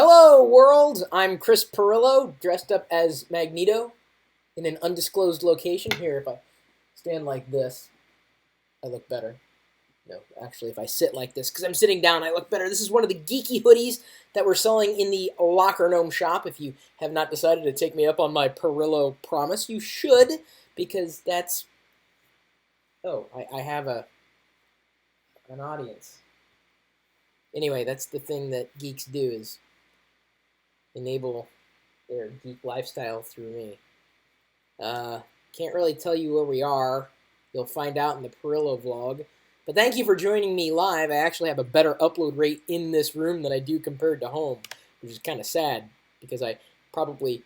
Hello, world! I'm Chris Pirillo, dressed up as Magneto in an undisclosed location. Here, if I stand like this, I look better. No, actually, if I sit like this, because I'm sitting down, I look better. This is one of the geeky hoodies that we're selling in the LockerGnome shop. If you have not decided to take me up on my Pirillo promise, you should, because that's... Oh, I have an audience. Anyway, that's the thing that geeks do, is enable their geek lifestyle through me. Can't really tell you where we are. You'll find out in the Pirillo vlog. But thank you for joining me live. I actually have a better upload rate in this room than I do compared to home, which is kind of sad because I probably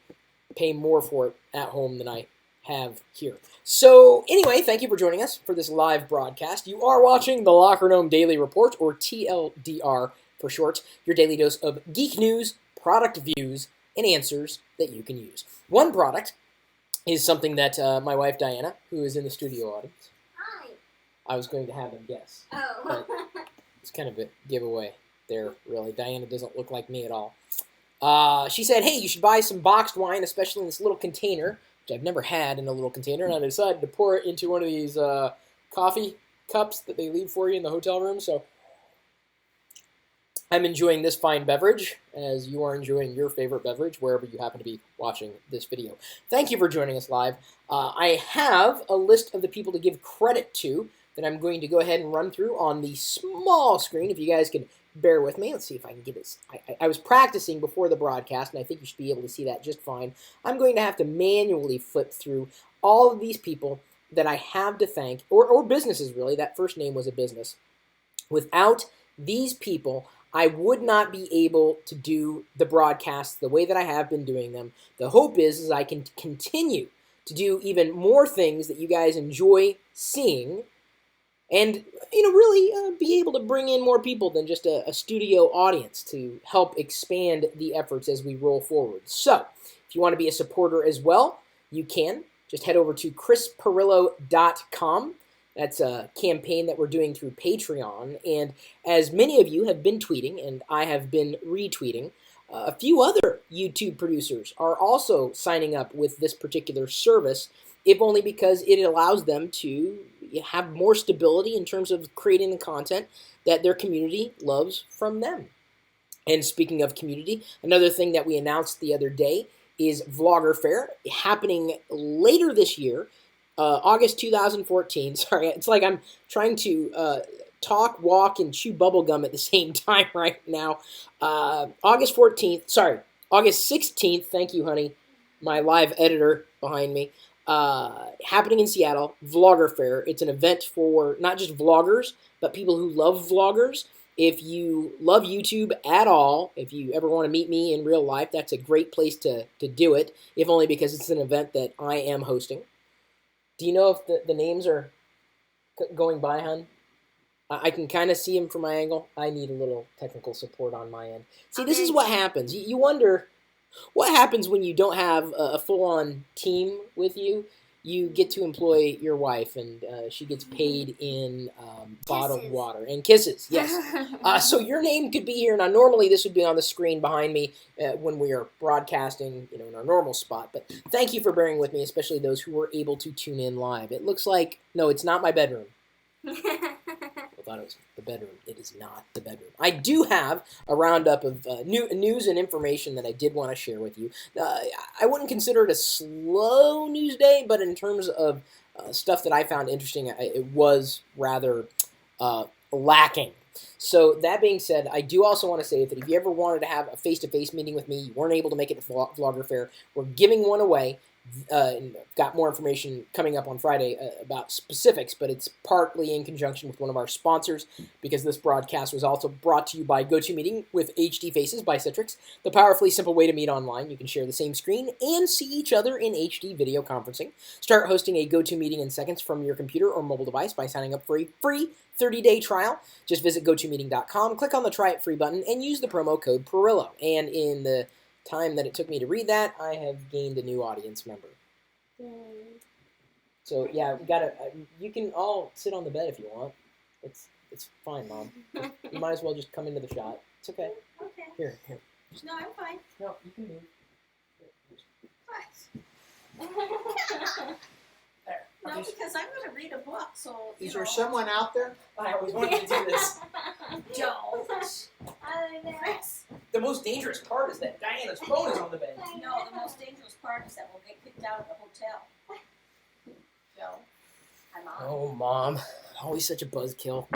pay more for it at home than I have here. So anyway, thank you for joining us for this live broadcast. You are watching the LockerGnome Daily Report, or TLDR for short, your daily dose of geek news, product views, and answers that you can use. One product is something that my wife Diana, who is in the studio audience, Hi. I was going to have them guess. Oh. But it's kind of a giveaway there, really. Diana doesn't look like me at all. She said, hey, you should buy some boxed wine, especially in this little container, which I've never had in a little container, and I decided to pour it into one of these coffee cups that they leave for you in the hotel room, so I'm enjoying this fine beverage, as you are enjoying your favorite beverage, wherever you happen to be watching this video. Thank you for joining us live. I have a list of the people to give credit to that I'm going to go ahead and run through on the small screen, if you guys can bear with me. Let's see if I can get this. I was practicing before the broadcast, and I think you should be able to see that just fine. I'm going to have to manually flip through all of these people that I have to thank, or businesses, really. That first name was a business. Without these people, I would not be able to do the broadcasts the way that I have been doing them. The hope is I can continue to do even more things that you guys enjoy seeing, and really be able to bring in more people than just a studio audience to help expand the efforts as we roll forward. So, if you want to be a supporter as well, you can. Just head over to chrispirillo.com. That's a campaign that we're doing through Patreon, and as many of you have been tweeting, and I have been retweeting, a few other YouTube producers are also signing up with this particular service, if only because it allows them to have more stability in terms of creating the content that their community loves from them. And speaking of community, another thing that we announced the other day is VloggerFair, happening later this year, August 2014. Sorry, it's like I'm trying to talk, walk, and chew bubblegum at the same time right now. August 16th, thank you, honey, my live editor behind me, happening in Seattle, VloggerFair. It's an event for not just vloggers, but people who love vloggers. If you love YouTube at all, if you ever want to meet me in real life, that's a great place to do it, if only because it's an event that I am hosting. Do you know if the names are going by, hon? I can kind of see them from my angle. I need a little technical support on my end. See, this is what happens. You wonder what happens when you don't have a full-on team with you. You get to employ your wife, and she gets paid in bottled water and kisses. Yes. So your name could be here. Now, normally this would be on the screen behind me when we are broadcasting, in our normal spot. But thank you for bearing with me, especially those who were able to tune in live. It looks like no, it's not my bedroom. I thought it was the bedroom. It is not the bedroom. I do have a roundup of news and information that I did want to share with you. I wouldn't consider it a slow news day, but in terms of stuff that I found interesting, it was rather lacking. So that being said, I do also want to say that if you ever wanted to have a face-to-face meeting with me, you weren't able to make it to VloggerFair, we're giving one away. And got more information coming up on Friday about specifics, but it's partly in conjunction with one of our sponsors, because this broadcast was also brought to you by GoToMeeting with HD Faces by Citrix, the powerfully simple way to meet online. You can share the same screen and see each other in HD video conferencing. Start hosting a GoToMeeting in seconds from your computer or mobile device by signing up for a free 30-day trial. Just visit GoToMeeting.com, click on the Try It Free button, and use the promo code Pirillo. And in the time that it took me to read that, I have gained a new audience member. So yeah, you can all sit on the bed if you want. It's fine, Mom. You might as well just come into the shot. It's okay. Okay. Here. No, I'm fine. No, you can move. What? There. No, because I'm going to read a book, so, Is there someone out there? I always wanted to do this. Don't. Chris, the most dangerous part is that Diana's phone is on the bed. No, the most dangerous part is that we'll get kicked out of the hotel. Joe, I'm on. Oh, Mom. Always such a buzzkill.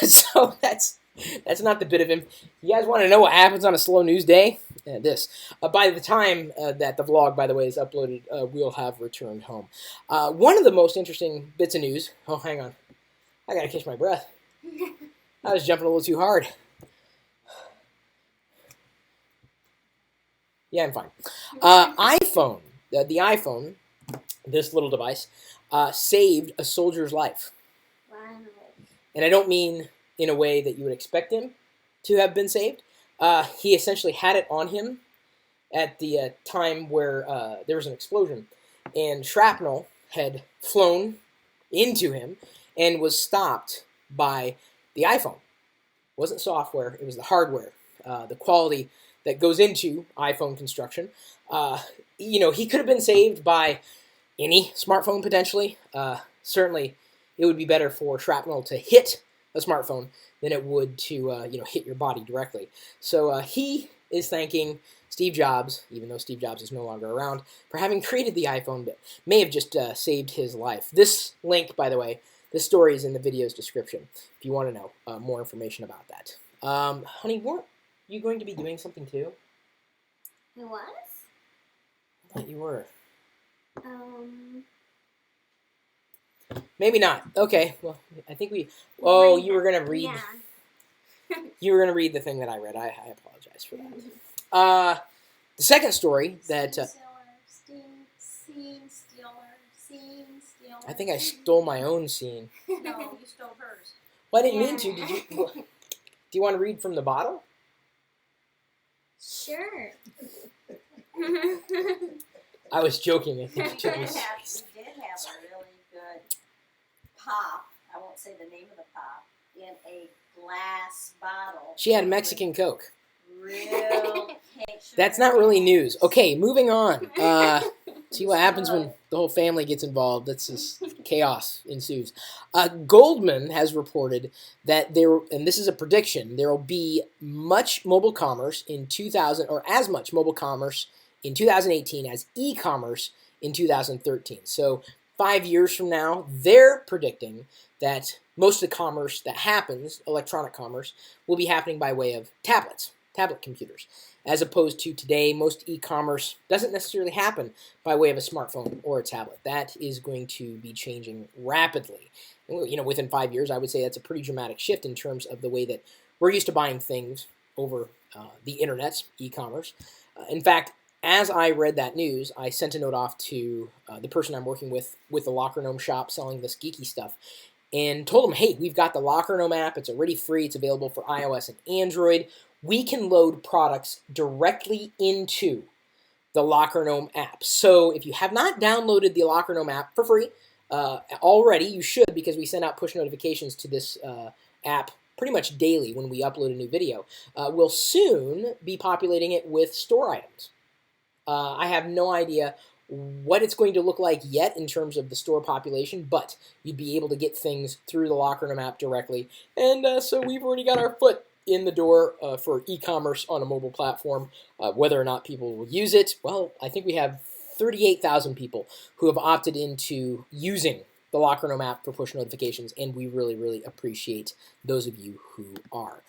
So that's not the bit of him. You guys want to know what happens on a slow news day? This. By the time that the vlog, by the way, is uploaded, we'll have returned home. One of the most interesting bits of news. Oh, hang on. I gotta catch my breath. I was jumping a little too hard. Yeah, I'm fine. iPhone. The iPhone, this little device, saved a soldier's life. Wow. And I don't mean in a way that you would expect him to have been saved. He essentially had it on him at the time where there was an explosion, and shrapnel had flown into him and was stopped by the iPhone. It wasn't software, it was the hardware, the quality that goes into iPhone construction. He could have been saved by any smartphone potentially. Certainly, it would be better for shrapnel to hit a smartphone than it would to hit your body directly. So he is thanking Steve Jobs, even though Steve Jobs is no longer around, for having created the iPhone, but may have just saved his life. This link, by the way, this story is in the video's description if you want to know more information about that. Honey, weren't you going to be doing something too? It was? I thought you were. Um. Maybe not. Okay. Well, I think we. Oh, you were gonna read. Yeah. You were gonna read the thing that I read. I apologize for that. The second story that I think I stole my own scene. No, you stole hers. Well, I didn't mean to. Did you? Do you want to read from the bottle? Sure. I was joking. I think We you took did me have serious. a really good pop. I won't say the name of the pop. In a glass bottle. She had Mexican Coke. Real cake. That's not really news. Okay, moving on. See what happens when the whole family gets involved. That's just chaos ensues. Goldman has reported that and this is a prediction, there will be much mobile commerce in 2000, or as much mobile commerce in 2018 as e-commerce in 2013. So 5 years from now, they're predicting that most of the commerce that happens, electronic commerce, will be happening by way of tablet computers. As opposed to today, most e-commerce doesn't necessarily happen by way of a smartphone or a tablet. That is going to be changing rapidly. Within 5 years, I would say that's a pretty dramatic shift in terms of the way that we're used to buying things over the internet, e-commerce. In fact, as I read that news, I sent a note off to the person I'm working with the LockerGnome shop selling this geeky stuff, and told them, hey, we've got the LockerGnome app. It's already free. It's available for iOS and Android. We can load products directly into the LockerGnome app. So if you have not downloaded the LockerGnome app for free already, you should, because we send out push notifications to this app pretty much daily when we upload a new video. We'll soon be populating it with store items. I have no idea what it's going to look like yet in terms of the store population, but you'd be able to get things through the LockerGnome app directly. And so we've already got our foot in the door for e-commerce on a mobile platform. Whether or not people will use it, well, I think we have 38,000 people who have opted into using the LockerGnome app for push notifications, and we really, really appreciate those of you who are.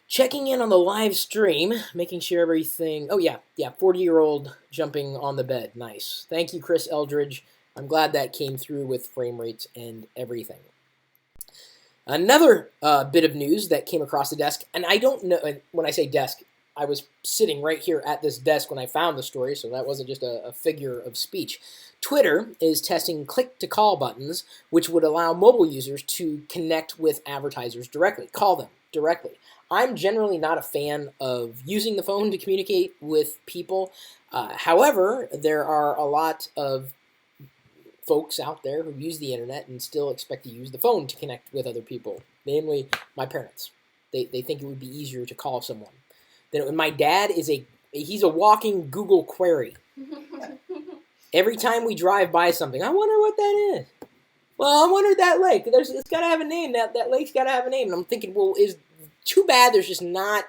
Checking in on the live stream, making sure everything... Oh, yeah, 40-year-old jumping on the bed. Nice. Thank you, Chris Eldridge. I'm glad that came through with frame rates and everything. Another bit of news that came across the desk, and I don't know... When I say desk, I was sitting right here at this desk when I found the story, so that wasn't just a figure of speech. Twitter is testing click-to-call buttons, which would allow mobile users to connect with advertisers directly, call them directly. I'm generally not a fan of using the phone to communicate with people. However, there are a lot of folks out there who use the internet and still expect to use the phone to connect with other people, namely my parents. They think it would be easier to call someone then my dad he's a walking Google query. Every time we drive by something, I wonder what that is. Well, I wonder that lake. It's got to have a name. That lake's got to have a name. And I'm thinking, well, is too bad there's just not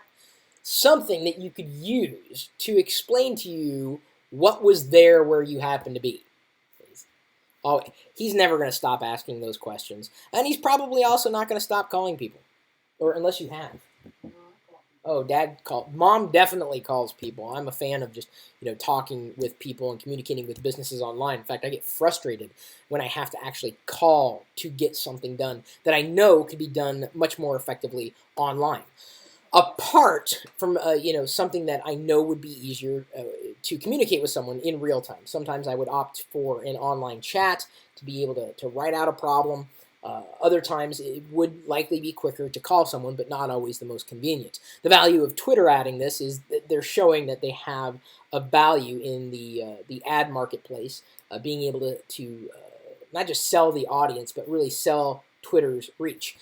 something that you could use to explain to you what was there where you happen to be. Oh, he's never going to stop asking those questions, and he's probably also not going to stop calling people, or unless you have. Oh, Mom definitely calls people. I'm a fan of just, talking with people and communicating with businesses online. In fact, I get frustrated when I have to actually call to get something done that I know could be done much more effectively online. Apart from, something that I know would be easier to communicate with someone in real time. Sometimes I would opt for an online chat to be able to write out a problem. Other times it would likely be quicker to call someone, but not always the most convenient. The value of Twitter adding this is that they're showing that they have a value in the ad marketplace, being able to not just sell the audience, but really sell Twitter's reach.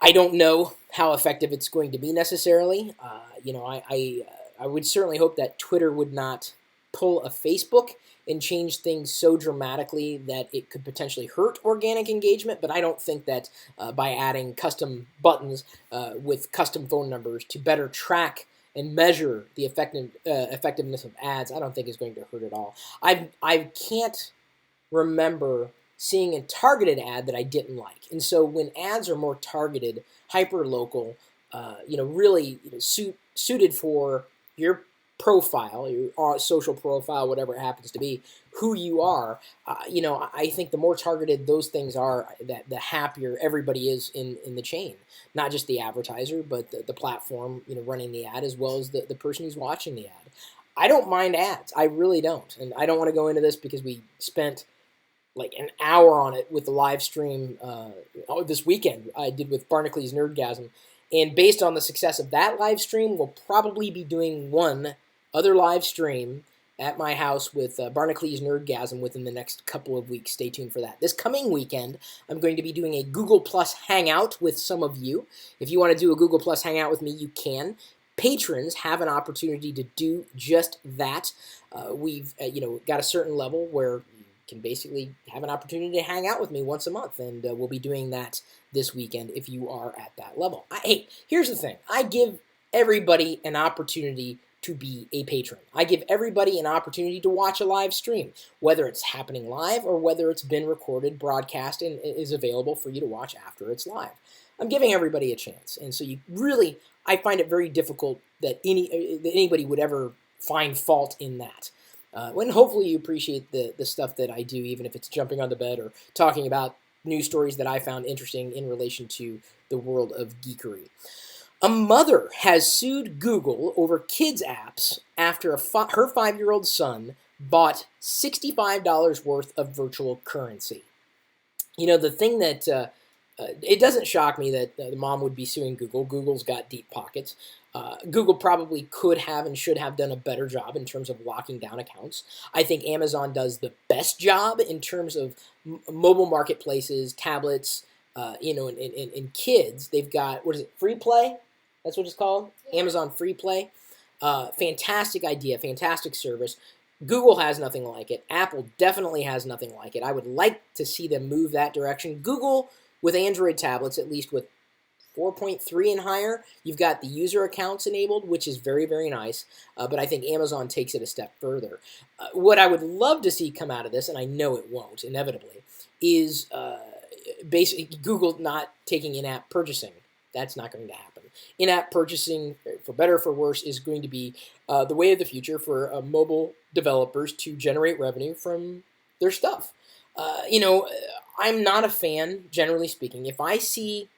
I don't know how effective it's going to be necessarily. I would certainly hope that Twitter would not pull a Facebook and change things so dramatically that it could potentially hurt organic engagement, but I don't think that by adding custom buttons with custom phone numbers to better track and measure the effectiveness of ads, I don't think is going to hurt at all. I can't remember seeing a targeted ad that I didn't like. And so when ads are more targeted, hyper-local, really suited for your profile, your social profile, whatever it happens to be, who you are, I think the more targeted those things are, that the happier everybody is in the chain. Not just the advertiser, but the platform, running the ad, as well as the person who's watching the ad. I don't mind ads. I really don't. And I don't want to go into this because we spent like an hour on it with the live stream this weekend I did with Barnacle Nerdgasm. And based on the success of that live stream, we'll probably be doing one other live stream at my house with Barnacle's Nerdgasm within the next couple of weeks. Stay tuned for that. This coming weekend, I'm going to be doing a Google Plus Hangout with some of you. If you want to do a Google Plus Hangout with me, you can. Patrons have an opportunity to do just that. We've got a certain level where you can basically have an opportunity to hang out with me once a month, and we'll be doing that this weekend if you are at that level. Hey, here's the thing. I give everybody an opportunity to be a patron. I give everybody an opportunity to watch a live stream, whether it's happening live or whether it's been recorded, broadcast, and is available for you to watch after it's live. I'm giving everybody a chance, and so I find it very difficult that anybody would ever find fault in that. When hopefully you appreciate the stuff that I do, even if it's jumping on the bed or talking about news stories that I found interesting in relation to the world of geekery. A mother has sued Google over kids' apps after her 5-year-old son bought $65 worth of virtual currency. The thing that it doesn't shock me that the mom would be suing Google. Google's got deep pockets. Google probably could have and should have done a better job in terms of locking down accounts. I think Amazon does the best job in terms of mobile marketplaces, tablets, and kids. They've got, Free Play? That's what it's called? Yeah. Amazon Free Play. Fantastic idea, fantastic service. Google has nothing like it. Apple definitely has nothing like it. I would like to see them move that direction. Google, with Android tablets, at least with 4.3 and higher, you've got the user accounts enabled, which is very, very nice. But I think Amazon takes it a step further. What I would love to see come out of this, and I know it won't, inevitably, is basically Google not taking in-app purchasing. That's not going to happen. In-app purchasing, for better or for worse, is going to be the way of the future for mobile developers to generate revenue from their stuff. I'm not a fan, generally speaking. If I see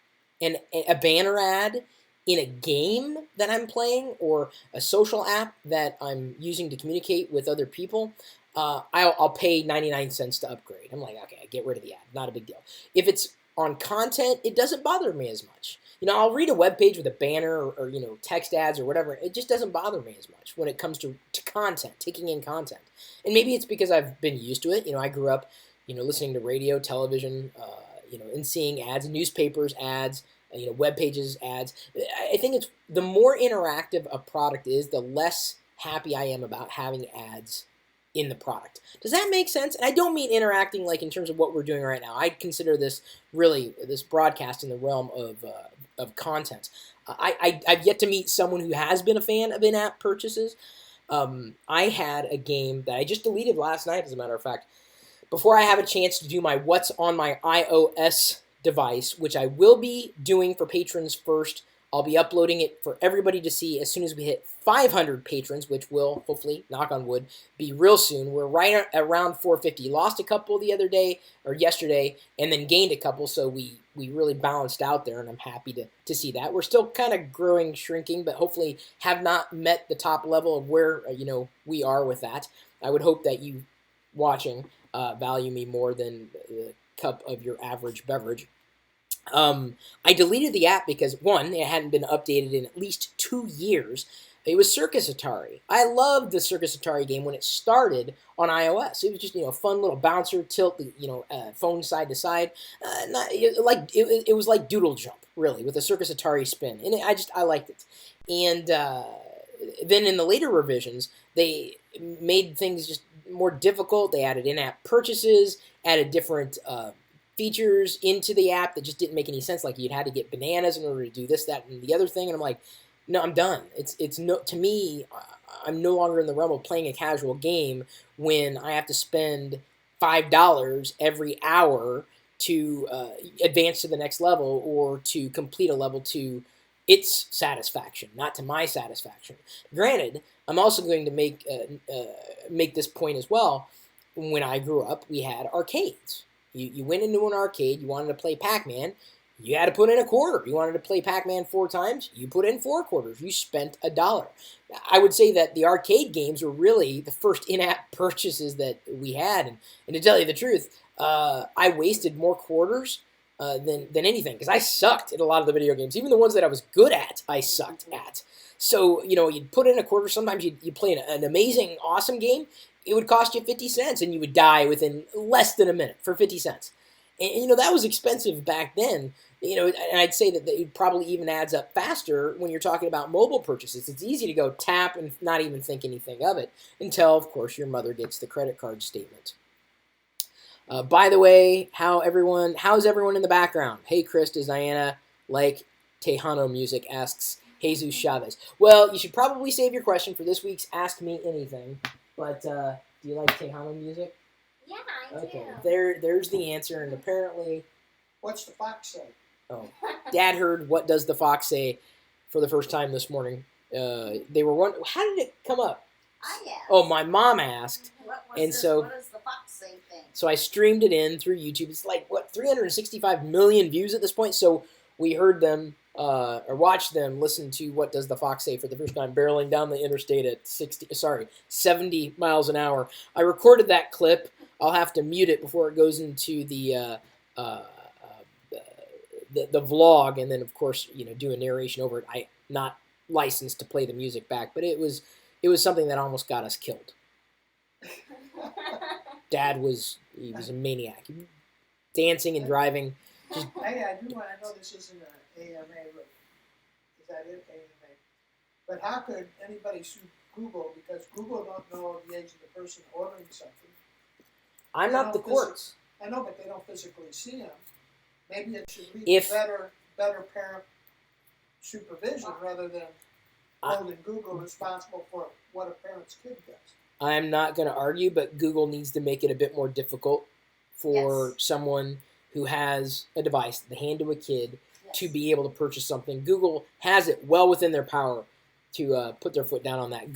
a banner ad in a game that I'm playing or a social app that I'm using to communicate with other people, I'll pay 99 cents to upgrade. I'm like, okay, get rid of the ad. Not a big deal. If it's on content, it doesn't bother me as much. I'll read a web page with a banner or text ads or whatever. It just doesn't bother me as much when it comes to content, taking in content. And maybe it's because I've been used to it. I grew up, listening to radio, television, and seeing ads, newspapers, ads, web pages, ads. I think it's the more interactive a product is, the less happy I am about having ads in the product. Does that make sense? And I don't mean interacting like in terms of what we're doing right now. I consider this broadcast in the realm of content. I've yet to meet someone who has been a fan of in-app purchases. I had a game that I just deleted last night, as a matter of fact, before I have a chance to do my what's on my iOS device, which I will be doing for patrons first. I'll be uploading it for everybody to see as soon as we hit 500 patrons, which will, hopefully, knock on wood, be real soon. We're right around 450. Lost a couple the other day, or yesterday, and then gained a couple, so we really balanced out there, and I'm happy to see that. We're still kind of growing, shrinking, but hopefully have not met the top level of where, we are with that. I would hope that you watching value me more than the cup of your average beverage. I deleted the app because, one, it hadn't been updated in at least 2 years. It was Circus Atari. I loved the Circus Atari game when it started on iOS. It was just, a fun little bouncer, tilt, phone side to side. It was like Doodle Jump, really, with a Circus Atari spin. And I liked it. And then in the later revisions, they made things just more difficult. They added in-app purchases, added different features into the app that just didn't make any sense. Like you'd had to get bananas in order to do this, that, and the other thing. And I'm like, no, I'm done. It's no, to me, I'm no longer in the realm of playing a casual game when I have to spend $5 every hour to advance to the next level or to complete a level to its satisfaction, not to my satisfaction. Granted, I'm also going to make this point as well. When I grew up, we had arcades. You went into an arcade, you wanted to play Pac-Man, you had to put in a quarter. You wanted to play Pac-Man 4 times, you put in 4 quarters. You spent $1. I would say that the arcade games were really the first in-app purchases that we had. And to tell you the truth, I wasted more quarters than anything because I sucked at a lot of the video games. Even the ones that I was good at, I sucked at. So, you'd put in a quarter. Sometimes you'd play an amazing, awesome game. It would cost you 50 cents, and you would die within less than a minute for 50 cents. And that was expensive back then. And I'd say that it probably even adds up faster when you're talking about mobile purchases. It's easy to go tap and not even think anything of it until, of course, your mother gets the credit card statement. By the way, how's everyone in the background? Hey, Chris, does Diana like Tejano music? Asks Jesus Chavez. Well, you should probably save your question for this week's Ask Me Anything. But do you like Tejano music? Yeah, I do. Okay, there's the answer, and apparently... What's the fox say? Oh, Dad heard What Does the Fox Say for the first time this morning. They were wondering, how did it come up? I asked. Oh, my mom asked. What does the fox say thing? So I streamed it in through YouTube. It's like, 365 million views at this point? So we heard them, or watched them listen to What Does the Fox Say for the first time, barreling down the interstate at 70 miles an hour. I recorded that clip. I'll have to mute it before it goes into the vlog, and then, of course, do a narration over it. I'm not licensed to play the music back, but it was something that almost got us killed. Dad was a maniac, dancing and driving. Hey, I know this isn't an AMA, but is that it, AMA? But how could anybody sue Google, because Google don't know the age of the person ordering something? I'm not the courts. I know, but they don't physically see them. Maybe it should be better parent supervision rather than holding Google responsible for what a parent's kid does. I'm not going to argue, but Google needs to make it a bit more difficult for someone who has a device to hand to a kid to be able to purchase something. Google has it well within their power to put their foot down on that.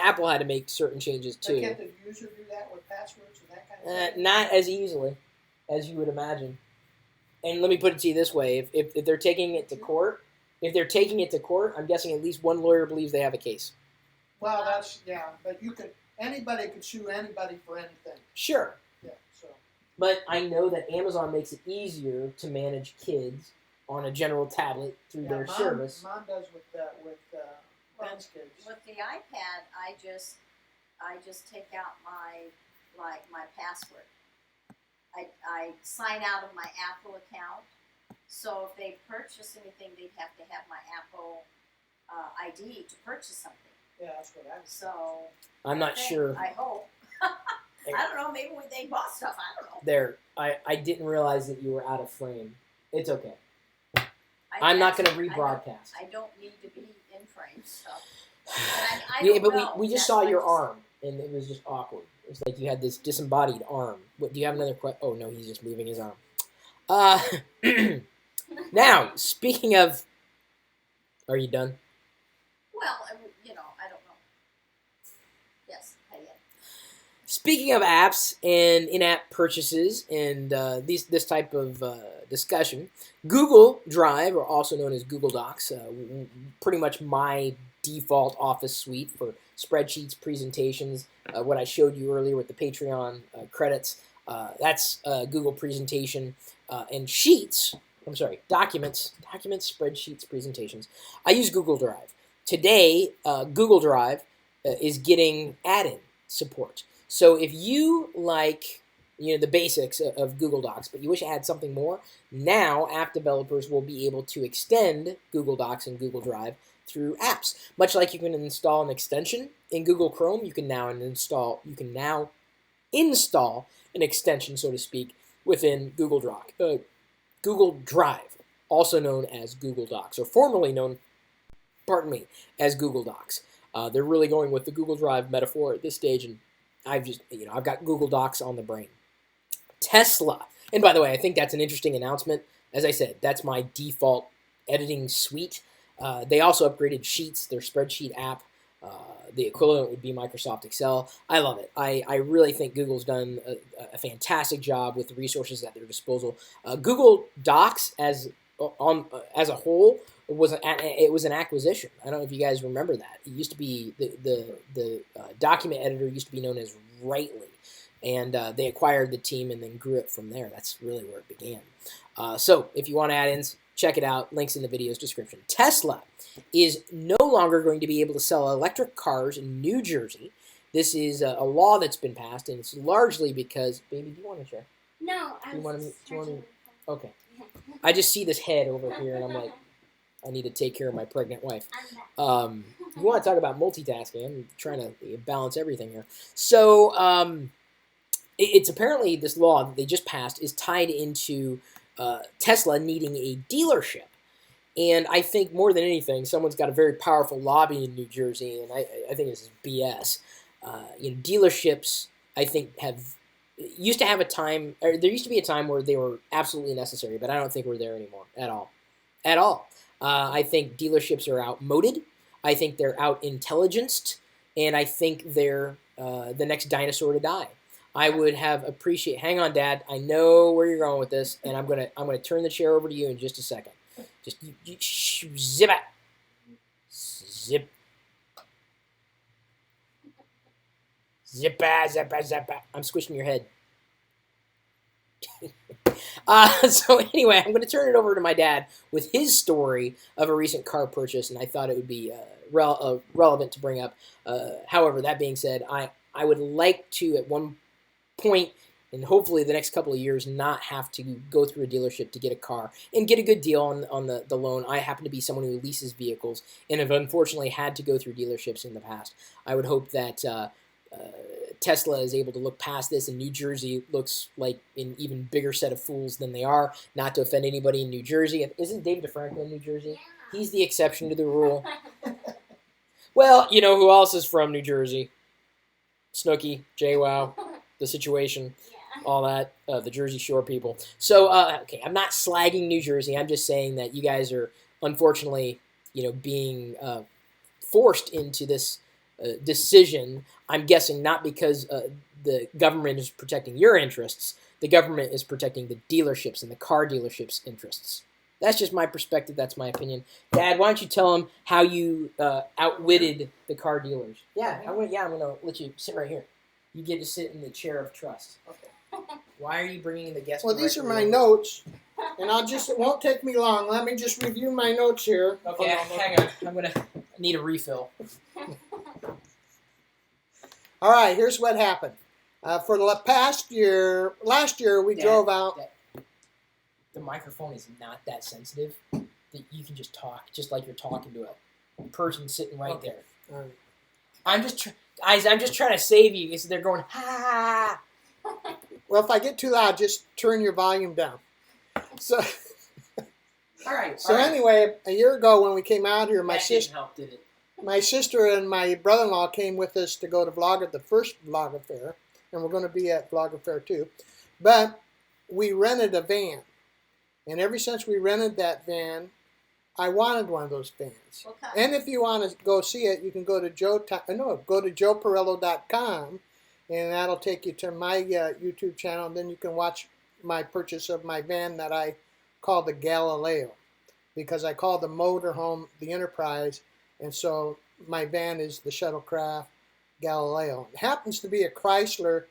Apple had to make certain changes too. But can't the user do that with passwords and that kind of thing? Not as easily as you would imagine. And let me put it to you this way: if they're taking it to court, I'm guessing at least one lawyer believes they have a case. Well, but anybody could sue anybody for anything. Sure. Yeah. So. But I know that Amazon makes it easier to manage kids on a general tablet through their service. Mom does with Ben's kids. With the iPad, I just take out my password. I sign out of my Apple account, So if they purchase anything, they'd have to have my Apple ID to purchase something. Yeah, that's what I was. So I'm not sure. I hope. I don't know. Maybe when they bought stuff, I don't know. There, I didn't realize that you were out of frame. It's okay. I'm not going to rebroadcast. I don't need to be in frame, so. Yeah, but we just saw your arm, and it was just awkward. It's like you had this disembodied arm. What, do you have another question? Oh, no, he's just moving his arm. Now, speaking of... Are you done? Well, you know, I don't know. Yes, I am. Speaking of apps and in-app purchases and this type of discussion, Google Drive, or also known as Google Docs, pretty much my default office suite for spreadsheets, presentations, what I showed you earlier with the Patreon credits, that's Google Presentation, and Sheets, I'm sorry, Documents, Spreadsheets, Presentations. I use Google Drive. Today, Google Drive is getting add-in support. So if you like, the basics of Google Docs, but you wish it had something more, now app developers will be able to extend Google Docs and Google Drive through apps. Much like you can install an extension in Google Chrome, you can now install an extension, so to speak, within Google Drive, also known as Google Docs, or formerly known, as Google Docs. They're really going with the Google Drive metaphor at this stage, and I've got Google Docs on the brain. Tesla, and by the way, I think that's an interesting announcement. As I said, that's my default editing suite. They also upgraded Sheets, their spreadsheet app. The equivalent would be Microsoft Excel. I love it. I really think Google's done a fantastic job with the resources at their disposal. Google Docs as a whole was an acquisition. I don't know if you guys remember that. It used to be the document editor used to be known as Rightly, and they acquired the team and then grew it from there. That's really where it began. So if you want add-ins, check it out. Links in the video's description. Tesla is no longer going to be able to sell electric cars in New Jersey. This is a law that's been passed, and it's largely because... Baby, do you want to share? No, Do you want to? Okay. I just see this head over here, and I'm like, I need to take care of my pregnant wife. You want to talk about multitasking? I'm trying to balance everything here. So it's apparently this law that they just passed is tied into Tesla needing a dealership. And I think more than anything, someone's got a very powerful lobby in New Jersey, and I think this is BS. Dealerships, I think, used to have a time, or there used to be a time where they were absolutely necessary, but I don't think we're there anymore at all. At all. I think dealerships are outmoded. I think they're out-intelligenced, and I think they're the next dinosaur to die. I would have appreciated. Hang on, Dad. I know where you're going with this, and I'm gonna turn the chair over to you in just a second. Just zip it. Zip. Zip. I'm squishing your head. So anyway, I'm going to turn it over to my dad with his story of a recent car purchase, and I thought it would be relevant to bring up. However, that being said, I would like to, at one point, and hopefully the next couple of years, not have to go through a dealership to get a car and get a good deal on the loan. I happen to be someone who leases vehicles and have unfortunately had to go through dealerships in the past. I would hope that Tesla is able to look past this, and New Jersey looks like an even bigger set of fools than they are. Not to offend anybody in New Jersey. Isn't Dave DeFranco in New Jersey? Yeah. He's the exception to the rule. Well, you know who else is from New Jersey? Snooki, JWoww, The Situation, all that, the Jersey Shore people. So, okay, I'm not slagging New Jersey. I'm just saying that you guys are, unfortunately, being forced into this decision. I'm guessing not because the government is protecting your interests. The government is protecting the dealerships and the car dealerships' interests. That's just my perspective. That's my opinion. Dad, why don't you tell them how you outwitted the car dealers? Yeah, I'm gonna let you sit right here. You get to sit in the chair of trust. Okay. Why are you bringing the guest? Well, these are my notes, and it won't take me long. Let me just review my notes here. Okay, hang on. I need a refill. All right, here's what happened. For the last year, we drove out. the microphone is not that sensitive. That you can just talk, just like you're talking to a person sitting right there. All right. I'm just trying to save you because they're going ha. Well, if I get too loud, just turn your volume down. So. All right. So anyway, a year ago when we came out here, that didn't help, did it? My sister and my brother-in-law came with us to go to the first VloggerFair, and we're going to be at VloggerFair too. But we rented a van, and ever since we rented that van, I wanted one of those vans. Okay. And if you want to go see it, you can go to joepirillo.com, and that'll take you to my YouTube channel, and then you can watch my purchase of my van that I call the Galileo, because I call the motorhome the Enterprise, and so my van is the shuttlecraft Galileo. It happens to be a Chrysler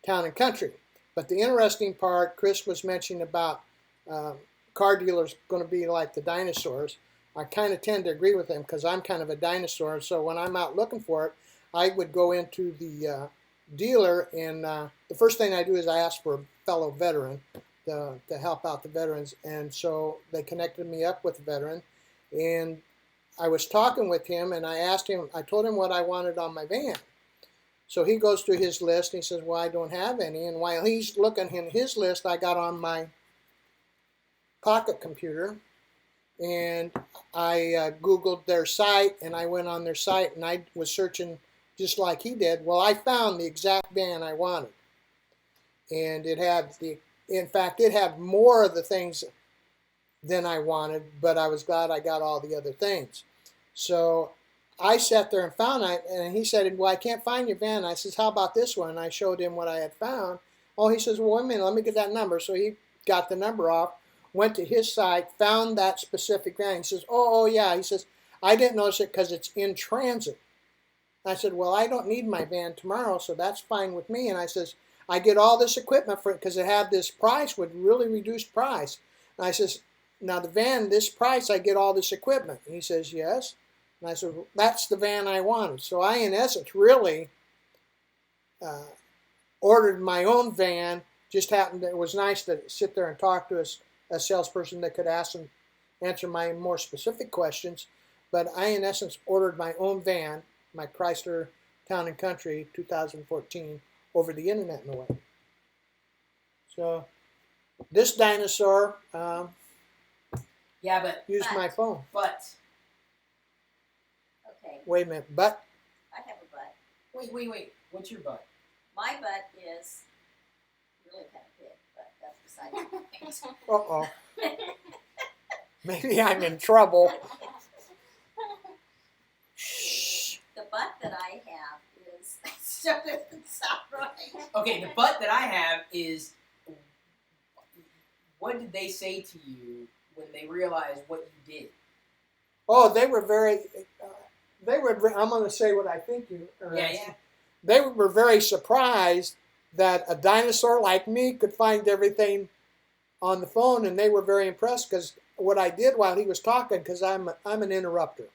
Town and Country. But the interesting part, Chris was mentioning about car dealers going to be like the dinosaurs. I kind of tend to agree with him because I'm kind of a dinosaur. So when I'm out looking for it, I would go into the dealer, and the first thing I do is I ask for a fellow veteran to help out the veterans. And so they connected me up with a veteran, and I was talking with him, and I told him what I wanted on my van. So he goes through his list, and he says, well, I don't have any. And while he's looking in his list, I got on my pocket computer, and I Googled their site, and I went on their site, and I was searching just like he did. Well, I found the exact van I wanted. And it had in fact, it had more of the things than I wanted, but I was glad I got all the other things. So I sat there and found it, and he said, well, I can't find your van. I says, how about this one? And I showed him what I had found. Oh, he says, well, wait a minute, let me get that number. So he got the number off, went to his site, found that specific van. He says, oh yeah. He says, I didn't notice it because it's in transit. I said, well, I don't need my van tomorrow, so that's fine with me. And I says, I get all this equipment for it because it had this price with really reduced price. And I says, now the van, this price, I get all this equipment. And he says, yes. And I said, well, that's the van I wanted. So I, in essence, really ordered my own van. Just happened that it was nice to sit there and talk to a salesperson that could answer my more specific questions. But I, in essence, ordered my own van, my Chrysler Town and Country 2014, over the internet in a way. So this dinosaur used my phone. But Okay, Wait a minute, but I have a butt. wait. What's your butt? My butt is really kind of big, but that's beside the point. uh-oh. Maybe I'm in trouble. The butt that I have is still doesn't sound right. Okay, the butt that I have is, what did they say to you when they realized what you did? Oh, they were very, I'm going to say what I think you are asking. Yeah. They were very surprised that a dinosaur like me could find everything on the phone, and they were very impressed because what I did while he was talking, because I'm an interrupter.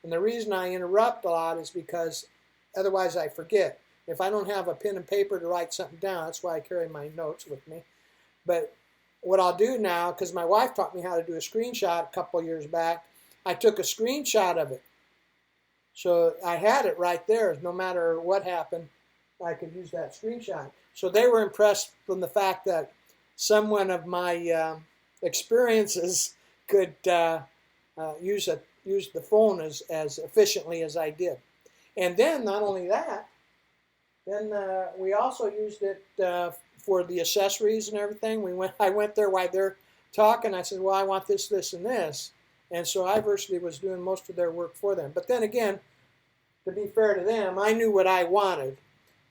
And the reason I interrupt a lot is because otherwise I forget. If I don't have a pen and paper to write something down, that's why I carry my notes with me. But what I'll do now, because my wife taught me how to do a screenshot a couple years back, I took a screenshot of it. So I had it right there. No matter what happened, I could use that screenshot. So they were impressed from the fact that someone of my experiences could use the phone as efficiently as I did. And then not only that, then we also used it for the accessories and everything. I went there while they're talking. I said, well, I want this, this, and this. And so I virtually was doing most of their work for them. But then again, to be fair to them, I knew what I wanted.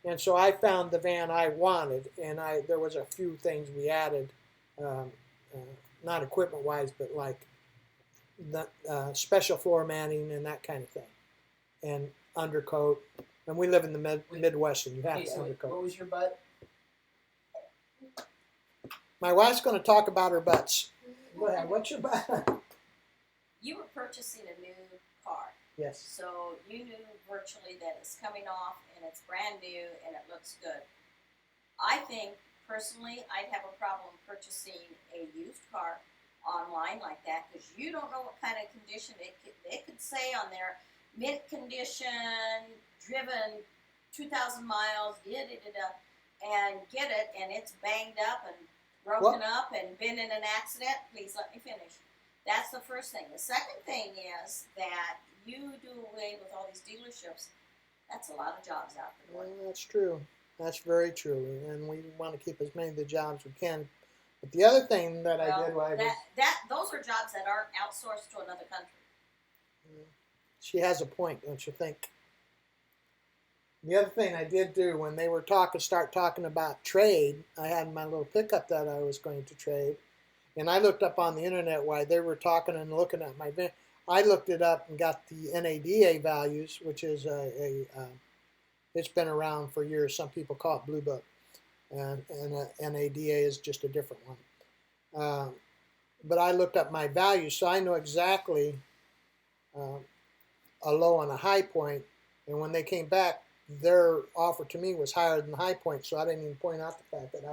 And so I found the van I wanted. And there was a few things we added, not equipment-wise, but like the special floor manning and that kind of thing. And undercoat. And we live in the Midwest, and you have to undercoat. What was your butt? My wife's going to talk about her butts. Go ahead. What's your butt? You were purchasing a new car. Yes. So you knew virtually that it's coming off and it's brand new and it looks good. I think personally, I'd have a problem purchasing a used car online like that because you don't know what kind of condition it could say on there, mint condition, driven 2,000 miles, and get it, and it's banged up and broken up and been in an accident. Please let me finish. That's the first thing. The second thing is that you do away with all these dealerships. That's a lot of jobs out there. Well, that's true. That's very true, and we want to keep as many of the jobs we can. But the other thing that I did while I was... those are jobs that aren't outsourced to another country. She has a point, don't you think? The other thing I did do when they were start talking about trade, I had my little pickup that I was going to trade, and I looked up on the internet while they were talking and looking at my van. I looked it up and got the NADA values, which is it's been around for years. Some people call it Blue Book, and NADA is just a different one. But I looked up my values, so I know exactly a low and a high point. And when they came back, their offer to me was higher than the high point, so I didn't even point out the fact that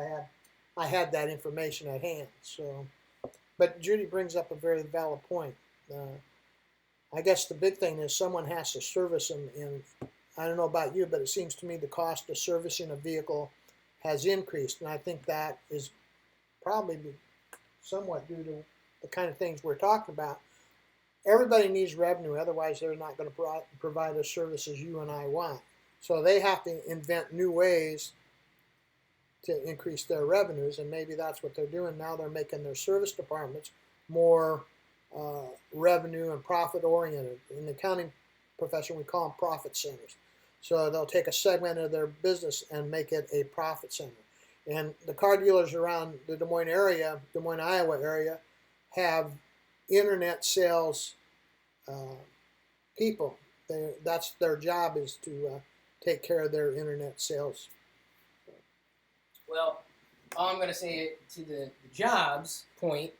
I had that information at hand. So, but Judy brings up a very valid point. I guess the big thing is someone has to service them, and I don't know about you, but it seems to me the cost of servicing a vehicle has increased, and I think that is probably somewhat due to the kind of things we're talking about. Everybody needs revenue, otherwise they're not going to provide us services you and I want. So they have to invent new ways to increase their revenues, and maybe that's what they're doing now. They're making their service departments more revenue and profit oriented. In the accounting profession, we call them profit centers. So they'll take a segment of their business and make it a profit center. And the car dealers around the Des Moines area, Des Moines, Iowa area, have internet sales people. That's their job, is to take care of their internet sales. Well, all I'm going to say to the jobs point,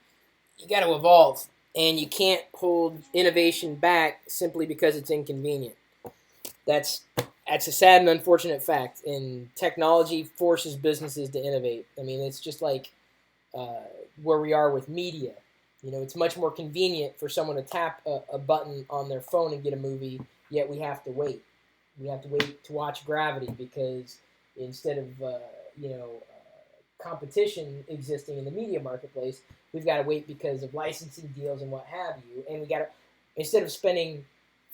you got to evolve, and you can't hold innovation back simply because it's inconvenient. That's a sad and unfortunate fact, and technology forces businesses to innovate. I mean, it's just like where we are with media. You know, it's much more convenient for someone to tap a button on their phone and get a movie, yet we have to wait. We have to wait to watch Gravity because instead of, competition existing in the media marketplace, we've got to wait because of licensing deals and what have you. And we got to, instead of spending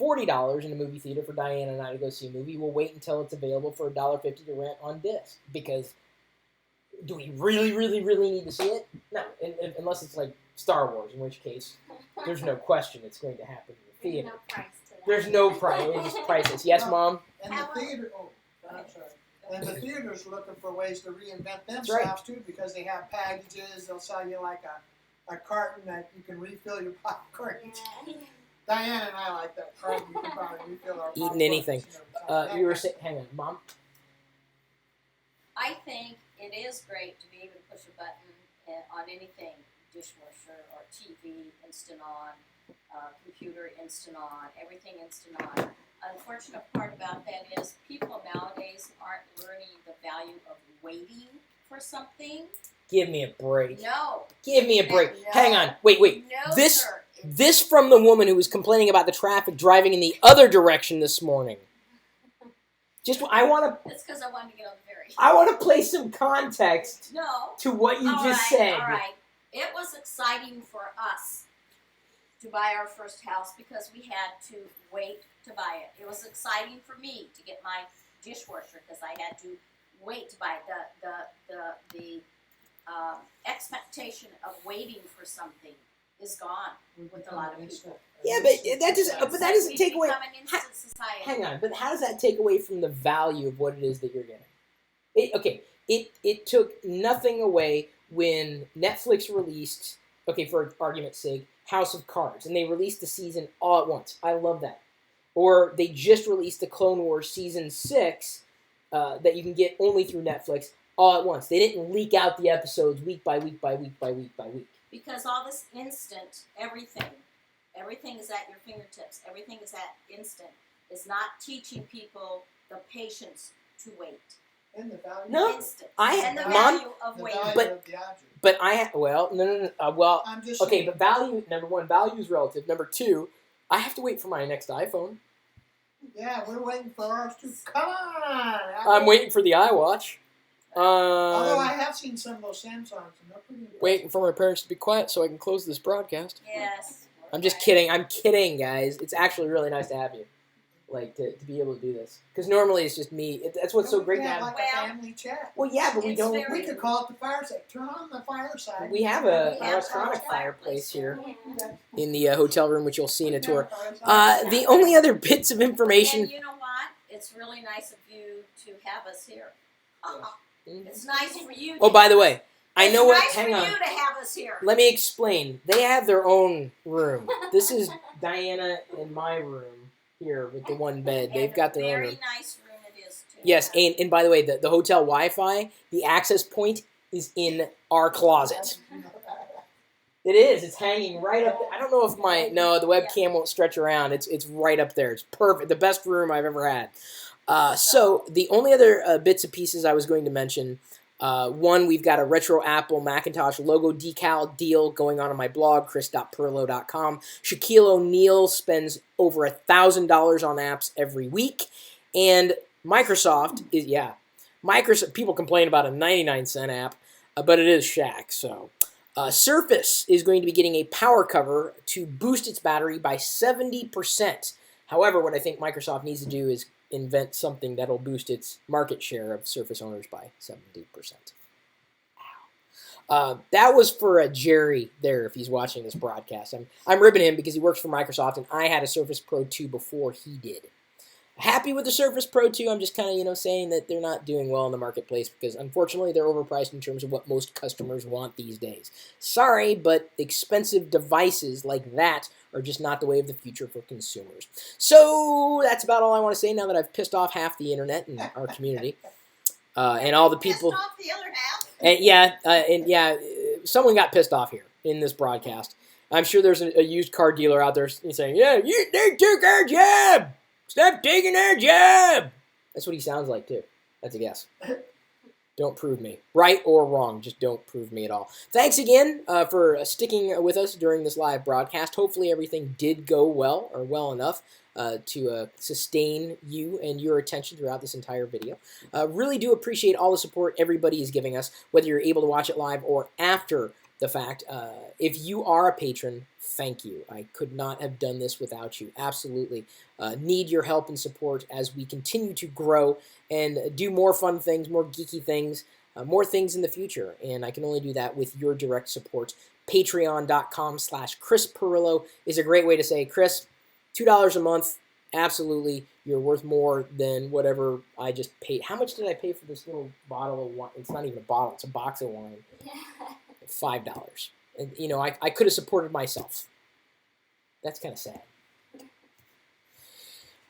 $40 in a movie theater for Diana and I to go see a movie, we'll wait until it's available for $1.50 to rent on disc. Because do we really, really, really need to see it? No, unless it's like Star Wars, in which case there's no question it's going to happen in the theater. There's no price to that. There's no price. It's just priceless. Yes, Mom? And the theater, I'm sorry. And the theater's looking for ways to reinvent themselves right. too, because they have packages. They'll sell you like a carton that you can refill your popcorn. Yeah. Diane and I like that carton. You can probably refill our popcorn. Eating anything. You were saying, hang on, Mom? I think it is great to be able to push a button on anything, dishwasher or TV, instant on, computer, instant on, everything instant on. Unfortunate part about that is people nowadays aren't learning the value of waiting for something. Give me a break. No. Give me a break. No. Hang on. Wait. No, This sir. this from the woman who was complaining about the traffic driving in the other direction this morning. I want to. It's because I wanted to get on the ferry. I want to place some context No. to what you All just right, said. All right. It was exciting for us to buy our first house because we had to wait to buy it. It was exciting for me to get my dishwasher because I had to wait to buy it. The expectation of waiting for something is gone with a lot of people. Yeah, but that doesn't take away. Become an instant society. Hang on, but how does that take away from the value of what it is that you're getting? It took nothing away when Netflix released, for argument's sake, House of Cards, and they released the season all at once. I love that. Or they just released the Clone Wars Season 6 that you can get only through Netflix all at once. They didn't leak out the episodes week by week by week by week by week. Because all this instant, everything is at your fingertips. Everything is at instant. It's not teaching people the patience to wait. And the value. No, Instant. I and the Mom, value of The waiting. value But- of the object. but well, no. Well, I'm just okay, saying. but value. Number one, value is relative. Number two, I have to wait for my next iPhone. Yeah, we're waiting for ours too. Come on. I'm waiting for the iWatch. Although I have seen some of those Samsungs, and they're pretty impressive. Waiting for my parents to be quiet so I can close this broadcast. Yes. I'm just kidding. I'm kidding, guys. It's actually really nice to have you, like to be able to do this. Because normally it's just me. That's what's so great to Yeah, have. like Well, a family chat. Well, yeah, but we it's don't. very- We could call it the fireside. Turn on the fireside. We have We a have electronic a fireplace here Yeah. in the hotel room, which you'll see in a tour. Fireside. The only other bits of information. And you know what? It's really nice of you to have us here. It's nice for you. Oh, by the way, I know what. It's nice Hang for on. you to have us here. Let me explain. They have their own room. This is Diana and my room here with the one bed. They've And got their a own very room. nice room it is too. Yes, and by the way, the hotel Wi-Fi, the access point is in our closet. It is. It's hanging right up. I don't know if the webcam won't stretch around. It's right up there. It's perfect. The best room I've ever had. So the only other bits and pieces I was going to mention. One, we've got a retro Apple Macintosh logo decal deal going on my blog, chris.pirillo.com. Shaquille O'Neal spends over $1,000 on apps every week. And Microsoft is, Microsoft, people complain about a 99-cent app, but it is Shaq, so. Surface is going to be getting a power cover to boost its battery by 70%. However, what I think Microsoft needs to do is invent something that'll boost its market share of Surface owners by 70%. Ow. That was for Jerry there, if he's watching this broadcast. I'm ribbing him because he works for Microsoft, and I had a Surface Pro 2 before he did. Happy with the Surface Pro 2. I'm just kind of, saying that they're not doing well in the marketplace because, unfortunately, they're overpriced in terms of what most customers want these days. Sorry, but expensive devices like that are just not the way of the future for consumers. So that's about all I want to say now that I've pissed off half the internet and our community. And all the people. Pissed off the other half. And someone got pissed off here in this broadcast. I'm sure there's a used car dealer out there saying, "Yeah, they took our job. Stop taking our job." That's what he sounds like too. That's a guess. Don't prove me. Right or wrong, just don't prove me at all. Thanks again for sticking with us during this live broadcast. Hopefully everything did go well, or well enough, to sustain you and your attention throughout this entire video. Really do appreciate all the support everybody is giving us, whether you're able to watch it live or after the fact. If you are a patron, thank you. I could not have done this without you. Absolutely. Need your help and support as we continue to grow and do more fun things, more geeky things, more things in the future. And I can only do that with your direct support. Patreon.com/Chris Pirillo is a great way to say, Chris, $2 a month, absolutely, you're worth more than whatever I just paid. How much did I pay for this little bottle of wine? It's not even a bottle, it's a box of wine. $5. And, I could have supported myself. That's kind of sad.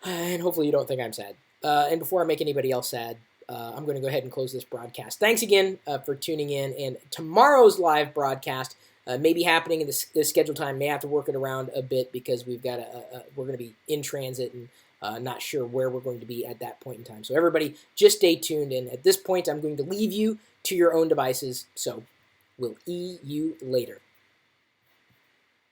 And hopefully you don't think I'm sad. And before I make anybody else sad, I'm going to go ahead and close this broadcast. Thanks again for tuning in. And tomorrow's live broadcast may be happening in the scheduled time. May have to work it around a bit because we're going to be in transit and not sure where we're going to be at that point in time. So everybody, just stay tuned. And at this point, I'm going to leave you to your own devices. So we'll you later.